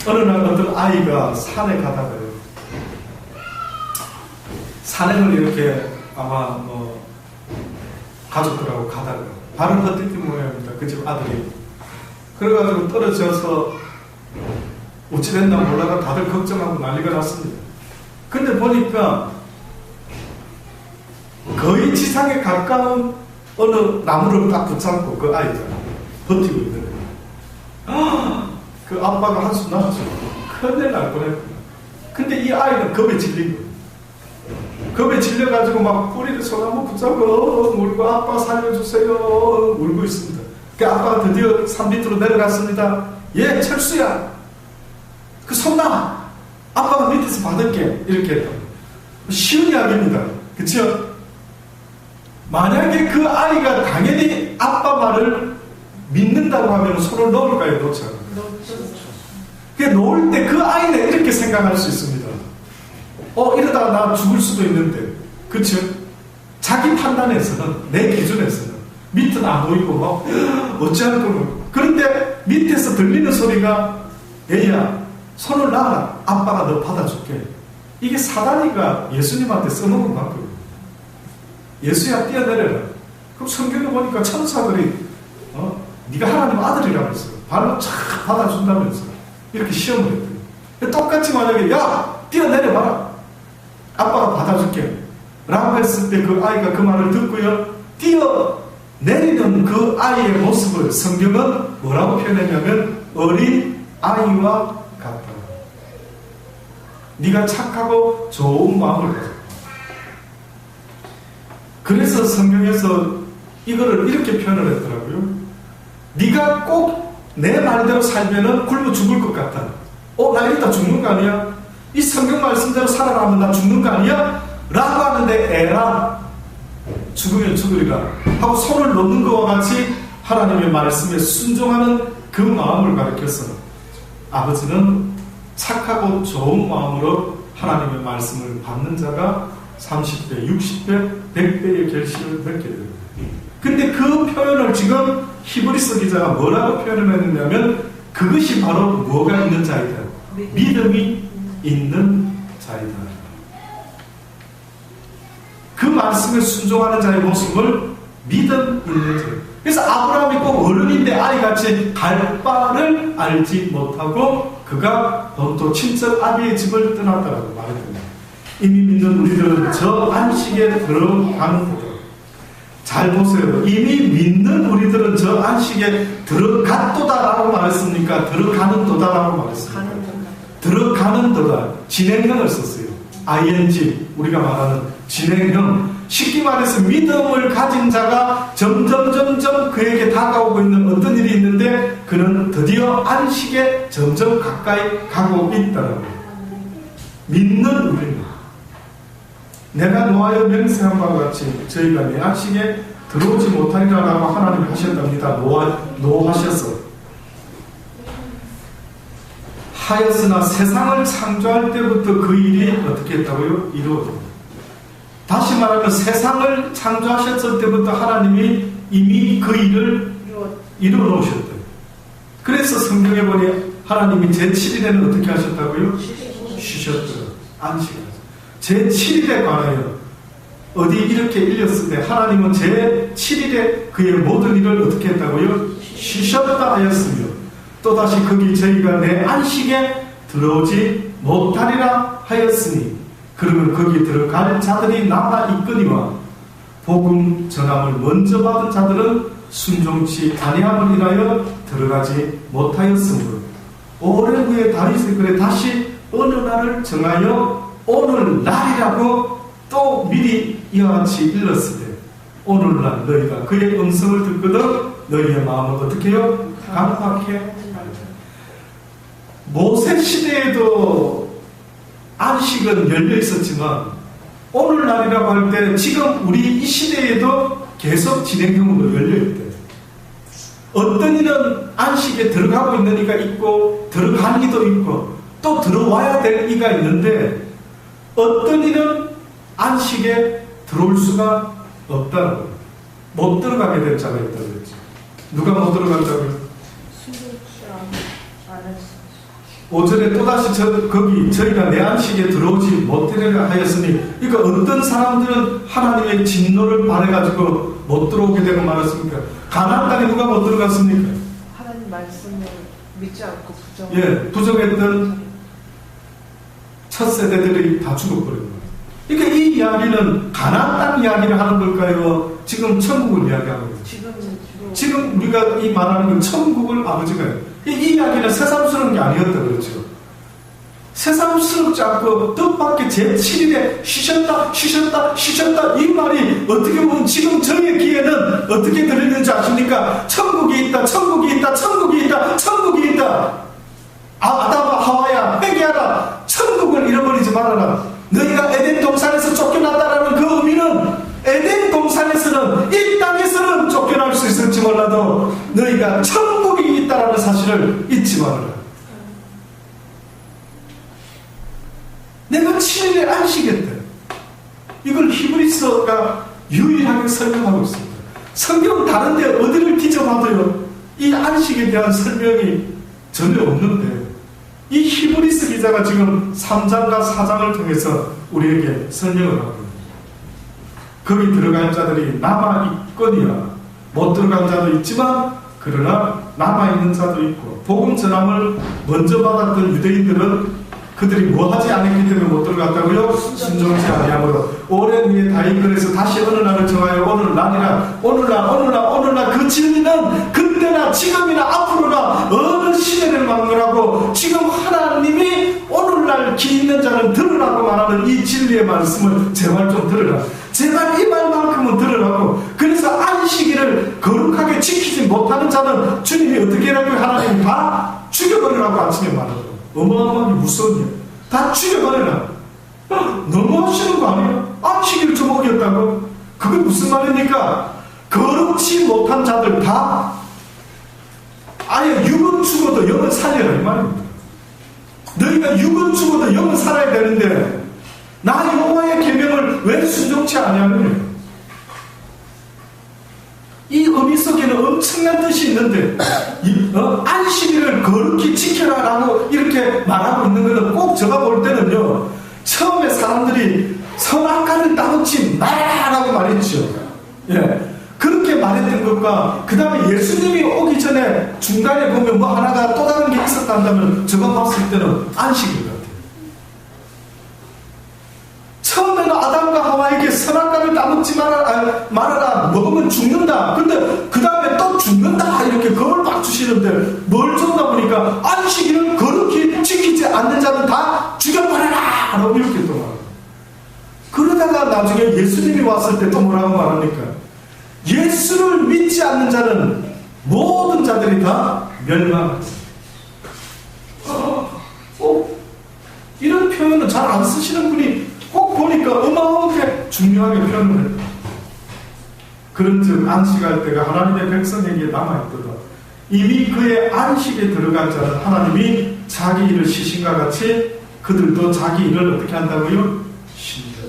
어느 날 어떤 아이가 산에 가다가요, 산행을 이렇게 아마 가족들하고 가다가 발을 헛디딘 모양입니다. 그 집 아들이. 그래가지고 떨어져서 어찌 됐나 몰라가 다들 걱정하고 난리가 났습니다. 근데 보니까 거의 지상에 가까운 어느 나무를 딱 붙잡고 그 아이가 버티고 있는 거예요. 그 아빠가 한숨 났죠. 큰일 날 뻔했구나. 근데 이 아이는 겁에 질린 거예요. 겁에 질려가지고 막 뿌리를 손 한번 붙잡고 울고 아빠 살려주세요 울고 있습니다. 그 아빠가 드디어 산 밑으로 내려갔습니다. 예, 철수야, 그 손 놔, 아빠가 밑에서 받을게, 이렇게 했다. 쉬운 이야기입니다. 그쵸? 만약에 그 아이가 당연히 아빠 말을 믿는다고 하면 손을 놓을까요, 놓지 않을까요? 놓을 때 그 아이는 이렇게 생각할 수 있습니다. 이러다가 나 죽을 수도 있는데, 그쵸? 자기 판단에서는, 내 기준에서는 밑은 안 보이고 어찌할 거고, 그런데 밑에서 들리는 소리가 얘야 손을 놔라, 아빠가 너 받아줄게. 이게 사단이가 예수님한테 써먹은 거거든요. 예수야 뛰어내려라. 그럼 성경에 보니까 천사들이 네가 하나님 아들이라면서 발로 착 받아준다면서 이렇게 시험을 했더니, 똑같이 만약에 야 뛰어내려봐라, 아빠가 받아줄게 라고 했을 때 그 아이가 그 말을 듣고요, 뛰어내리는 그 아이의 모습을 성경은 뭐라고 표현했냐면 어린 아이와 같다. 네가 착하고 좋은 마음을 가졌다. 그래서 성경에서 이거를 이렇게 표현을 했더라고요. 네가 꼭 내 말대로 살면은 굶어 죽을 것 같다. 나 이러다 죽는 거 아니야? 이 성경 말씀대로 살아가면 나 죽는 거 아니야? 라고 하는데 에라, 죽으면 죽으리라 하고 손을 놓는 것과 같이 하나님의 말씀에 순종하는 그 마음을 가리켜서 아버지는 착하고 좋은 마음으로 하나님의 말씀을 받는 자가 30배, 60배, 100배의 결실을 맺게 됩니다. 근데 그 표현을 지금 히브리서 기자가 뭐라고 표현을 했느냐면 그것이 바로 뭐가 있는 자이다. 믿음이 있는 자이다. 그 말씀에 순종하는 자의 모습을 믿음 있는 자. 그래서 아브라함이 꼭 어른인데 아이같이 갈 바를 알지 못하고 그가 본토 친척 아비의 집을 떠났다라고 말했습니다. 이미 믿는 우리들은 저 안식에 들어가는 거다. 잘 보세요. 이미 믿는 우리들은 저 안식에 들어갔도다라고 말했습니까? 들어가는 도다라고 말했습니까? 들어가는 도다. 진행형을 썼어요. ing, 우리가 말하는 진행형. 쉽게 말해서 믿음을 가진 자가 점점 그에게 다가오고 있는 어떤 일이 있는데 그는 드디어 안식에 점점 가까이 가고 있다라고. 믿는 우리는 내가 노하여 맹세한 바와 같이 저희가 내 안식에 들어오지 못하리라고 하나님이 하셨답니다. 노하셔서. 하였으나 세상을 창조할 때부터 그 일이 어떻게 했다고요? 이루어집니다. 다시 말하면 세상을 창조하셨을 때부터 하나님이 이미 그 일을 이루어 놓으셨대요. 그래서 성경에 보니 하나님이 제7일에는 어떻게 하셨다고요? 쉬셨어요. 안식하셨어요. 제7일에 관하여 어디 이렇게 일렸을 때 하나님은 제7일에 그의 모든 일을 어떻게 했다고요? 쉬셨다 하였으며 또다시 거기 저희가 내 안식에 들어오지 못하리라 하였으니 그러면 거기 들어갈 자들이 남아있거니와 복음 전함을 먼저 받은 자들은 순종치 아니함을 인하여 들어가지 못하였으므로 오래 후에 다윗이 그래 다시 어느 날을 정하여 오늘 날이라고 또 미리 이와 같이 일렀을 때 오늘날 너희가 그의 음성을 듣거든 너희의 마음은 어떻게 해요? 강팍해. 모세 시대에도 안식은 열려 있었지만 오늘날이라고 할 때 지금 우리 이 시대에도 계속 진행형으로 열려 있대요. 어떤 이는 안식에 들어가고 있는 이가 있고 들어간 이도 있고 또 들어와야 될 이가 있는데 어떤 이는 안식에 들어올 수가 없다고 못 들어가게 될 자가 있다고 그랬죠. 누가 못 들어간다고요? 오전에 또다시 저희가 내 안식에 들어오지 못하리라 하였으니 그러니까 어떤 사람들은 하나님의 진노를 바래가지고 못 들어오게 되고 말았습니까? 가나안 땅에 누가 못 들어갔습니까? 하나님 말씀을 믿지 않고 부정했던 첫 세대들이 다 죽어버린 거예요. 그러니까 이 이야기는 가나안 땅 이야기를 하는 걸까요? 지금 천국을 이야기하는 거예요. 지금 우리가 이 말하는 건 천국을 아버지가 해요. 이 이야기는 새삼스러운 게 아니었다 그렇죠. 새삼스럽지 않고 뜻밖의 제7일에 쉬셨다 이 말이 어떻게 보면 지금 저희의 귀에는 어떻게 들리는지 아십니까? 천국이 있다. 아담아 하와야 회개하라. 천국을 잃어버리지 말아라. 너희가 에덴 동산에서 쫓겨났다라는 그 의미는 에덴 동산에서는 이 땅에서는 쫓겨날 수 있을지 몰라도 너희가 천국이 있다라는 사실을 잊지 말아라. 내가 7일에 안식했다. 이걸 히브리서가 유일하게 설명하고 있습니다. 성경 다른 데 어디를 뒤져봐도요 이 안식에 대한 설명이 전혀 없는데 이 히브리서 기자가 지금 3장과 4장을 통해서 우리에게 설명을 하고 있습니다. 거기 들어간 자들이 남아있거니와 못 들어간 자도 있지만 그러나 남아있는 자도 있고 복음 전함을 먼저 받았던 유대인들은 그들이 뭐 하지 않았기 때문에 못 들어갔다고요? 순종치 아니하므로 오래 후에 다윗 그래서 다시 어느 날을 정하여 오늘날 그 진리는 그때나 지금이나 앞으로나 어느 시대를 막론하고 지금 하나님이 오늘날 기 있는 자는 들으라고 말하는 이 진리의 말씀을 제발 좀 들으라. 제발 이 말만큼은 들으라고. 그래서 안식일을 거룩하게 지키지 못하는 자는 주님이 어떻게 하라고 하나님이 다 죽여버리라고 아침에 말하고 어마어마하게 무서운 일. 다 죽여버려라. 너무 하시는 거 아니에요? 안식일 좀 어겼다고? 그게 무슨 말입니까? 거룩치 못한 자들 다 아예 육은 죽어도 영은 살려라 이 말입니다. 너희가 육은 죽어도 영은 살아야 되는데 나 여호와의 계명을 왜 순종치 아니하느냐? 이 의미 속에는 엄청난 뜻이 있는데 안식일을 거룩히 지켜라라고 이렇게 말하고 있는 것은 꼭 제가 볼 때는요 처음에 사람들이 선악과를 따먹지 말아라고 말했죠. 그렇게 말했던 것과 그 다음에 예수님이 오기 전에 중간에 보면 뭐 하나가 또 다른 게 있었다 한다면 제가 봤을 때는 안식일 같아요. 처음에는 아담과 하와에게 선악과를 따먹지 말아라. 먹으면 죽는다. 근데 그 다음에 또 죽는다. 이렇게 그걸 막 주시는데 뭘 줬나 보니까 안식일을 거룩히 지키지 않는 자는 다 죽여버려라. 라고 이렇게 또 말합니다. 그러다가 나중에 예수님이 왔을 때 또 뭐라고 말합니까? 예수를 믿지 않는 자는 모든 자들이 다 멸망한다. 이런 표현은 잘 안 쓰시는 분이 꼭 보니까 어마어마하게 중요하게 표현을 해요. 그런즉 안식할 때가 하나님의 백성에게 남아있도다. 이미 그의 안식에 들어간 자는 하나님이 자기 일을 시신과 같이 그들도 자기 일을 어떻게 한다고요? 힘써.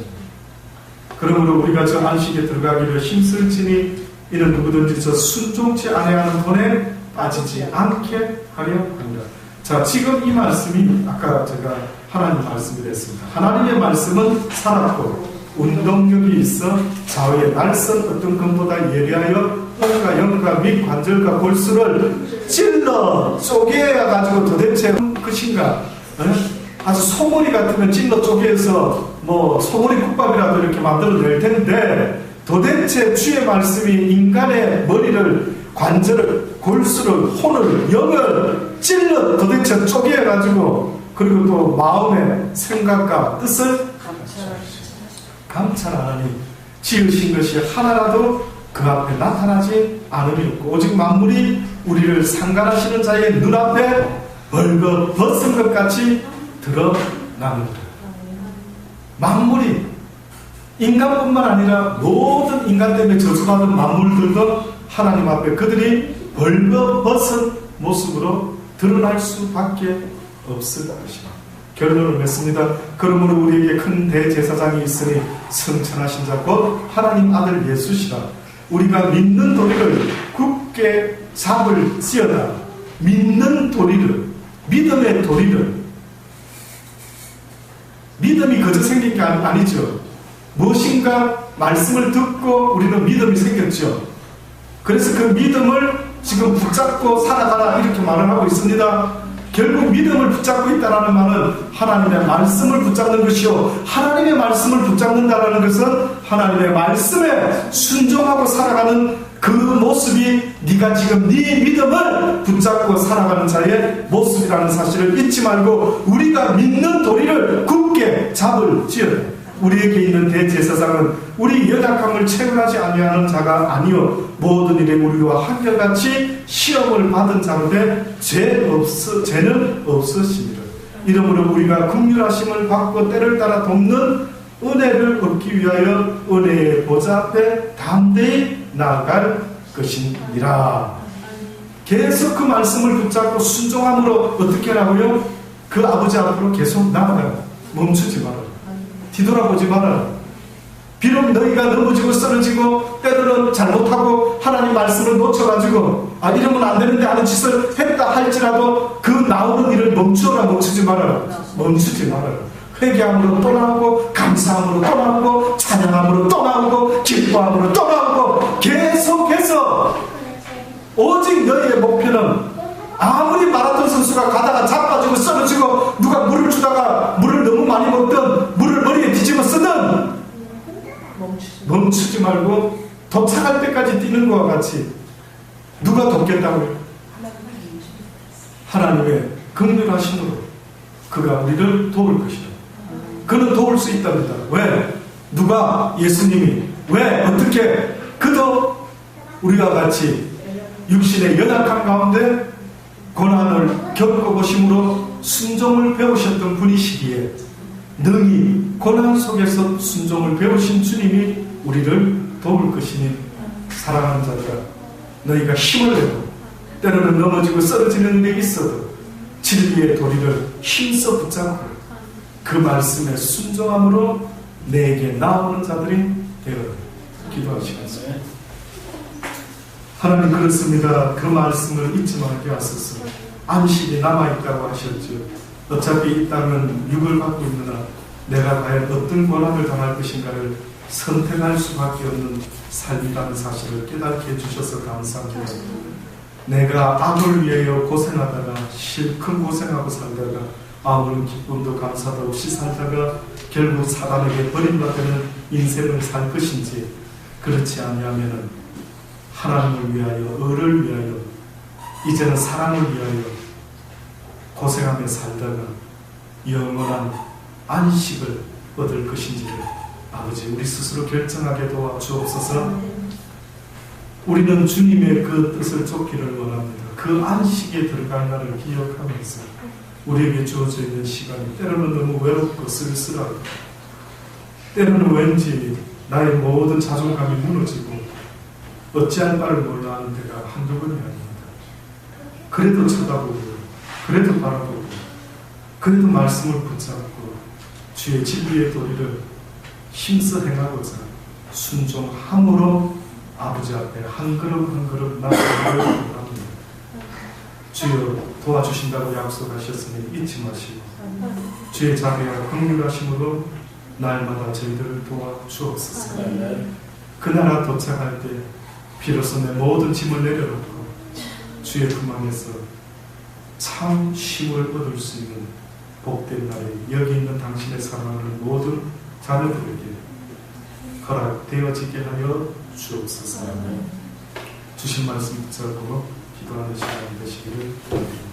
그러므로 우리가 저 안식에 들어가기를 힘쓸지니 이는 누구든지 저 순종치 아니하는 돈에 빠지지 않게 하려 합니다. 자, 지금 이 말씀이 아까 제가 하나님 말씀이 됐습니다. 하나님의 말씀은 살았고 운동력이 있어 좌우의 날선 어떤 것보다 예리하여 뼈가 영과 및 관절과 골수를 찔러 쪼개야 가지고 도대체 것인가? 아주 소머리 같으면 찔러 쪼개서 뭐 소머리 국밥이라도 이렇게 만들어낼 텐데 도대체 주의 말씀이 인간의 머리를 관절을 골수를 혼을 영을 찔러 도대체 쪼개야 가지고 그리고 또 마음의 생각과 뜻을 감찰하니 지으신 것이 하나라도 그 앞에 나타나지 않음이 없고 오직 만물이 우리를 상관하시는 자의 눈앞에 벌거 벗은 것 같이 드러나는다. 만물이 인간뿐만 아니라 모든 인간 때문에 저주받은 만물들도 하나님 앞에 그들이 벌거 벗은 모습으로 드러날 수밖에 없을 것이다. 결론을 맺습니다. 그러므로 우리에게 큰 대제사장이 있으니 성천하신 자 곧 하나님 아들 예수시라. 우리가 믿는 도리를 굳게 잡을지어다. 믿는 도리를, 믿음의 도리를, 믿음이 거저 생긴 게 아니죠. 무엇인가 말씀을 듣고 우리는 믿음이 생겼죠. 그래서 그 믿음을 지금 붙잡고 살아가라 이렇게 말을 하고 있습니다. 결국 믿음을 붙잡고 있다는 말은 하나님의 말씀을 붙잡는 것이요, 하나님의 말씀을 붙잡는다는 것은 하나님의 말씀에 순종하고 살아가는 그 모습이 네가 지금 네 믿음을 붙잡고 살아가는 자의 모습이라는 사실을 잊지 말고 우리가 믿는 도리를 굳게 잡을지어다. 우리에게 있는 대제사장은 우리 연약함을 체험하지 아니하는 자가 아니요 모든 일에 우리와 한결같이 시험을 받은 자인데 죄는 없으시니라. 이러므로 우리가 긍휼하심을 받고 때를 따라 돕는 은혜를 얻기 위하여 은혜의 보좌 앞에 담대히 나아갈 것이니라. 계속 그 말씀을 붙잡고 순종함으로 어떻게 하라고요? 그 아버지 앞으로 계속 나아가요. 멈추지 말아요. 뒤돌아보지 말아라. 비록 너희가 넘어지고 쓰러지고 때로는 잘못하고 하나님 말씀을 놓쳐가지고 이러면 안 되는데 하는 짓을 했다 할지라도 그 나오는 일을 멈추지 말아라. 멈추지 말아라. 회개함으로 또 나오고 감사함으로 또 나오고 찬양함으로 또 나오고 기뻐함으로 또 나오고 계속해서 오직 너희의 목표는 아무리 마라톤 선수가 가다가 자빠지고 쓰러지고 누가 물을 주다가 물을 너무 많이 먹든 물을 머리에 뒤집어 쓰든 멈추지 말고 도착할 때까지 뛰는 것과 같이 누가 돕겠다고요? 하나님의 긍휼하심으로 그가 우리를 도울 것이다. 그는 도울 수 있답니다. 왜? 누가? 예수님이. 왜? 어떻게? 그도 우리와 같이 육신의 연약함 가운데 고난을 겪어보심으로 순종을 배우셨던 분이시기에 능히 고난 속에서 순종을 배우신 주님이 우리를 도울 것이니 사랑하는 자들아, 너희가 힘을 내고 때로는 넘어지고 쓰러지는 일이 있어도 진리의 도리를 힘써 붙잡고 그 말씀에 순종함으로 내게 나오는 자들이 되어라. 기도하시겠어요? 하나님 그렇습니다. 그 말씀을 잊지 말게 하소서. 안식이 남아있다고 하셨죠. 어차피 이 땅은 육을 갖고 있느나 내가 과연 어떤 고난을 당할 것인가를 선택할 수밖에 없는 삶이라는 사실을 깨닫게 해주셔서 감사합니다. 내가 악을 위하여 고생하다가 실컷 고생하고 살다가 아무런 기쁨도 감사도 없이 살다가 결국 사단에게 버림받는 인생을 살 것인지, 그렇지 아니하면은 하나님을 위하여, 을을 위하여, 이제는 사랑을 위하여 고생하며 살다가 영원한 안식을 얻을 것인지를 아버지 우리 스스로 결정하게 도와주옵소서. 우리는 주님의 그 뜻을 쫓기를 원합니다. 그 안식에 들어갈 날을 기억하면서 우리에게 주어져 있는 시간이 때로는 너무 외롭고 쓸쓸하고 때로는 왠지 나의 모든 자존감이 무너지고 어찌할 바를 몰라 하는 데가 한두 번이 아닙니다. 그래도 쳐다보고, 그래도 바라보고, 그래도 말씀을 붙잡고 주의 진리의 도리를 힘써 행하고자 순종함으로 아버지 앞에 한 걸음 한 걸음 나아가기를 원합니다. 주여 도와주신다고 약속하셨으니 잊지 마시고 주의 자비와 긍휼하심으로 날마다 저희들을 도와주옵소서. 그 나라 도착할 때 비로소 내 모든 짐을 내려놓고 주의 품 안에서 참 쉼을 얻을 수 있는 복된 날에 여기 있는 당신의 사랑하는 모든 자녀들에게 허락되어지게 하여 주옵소서. 주신 말씀 붙잡고 기도하는 시간 되시기를 바랍니다.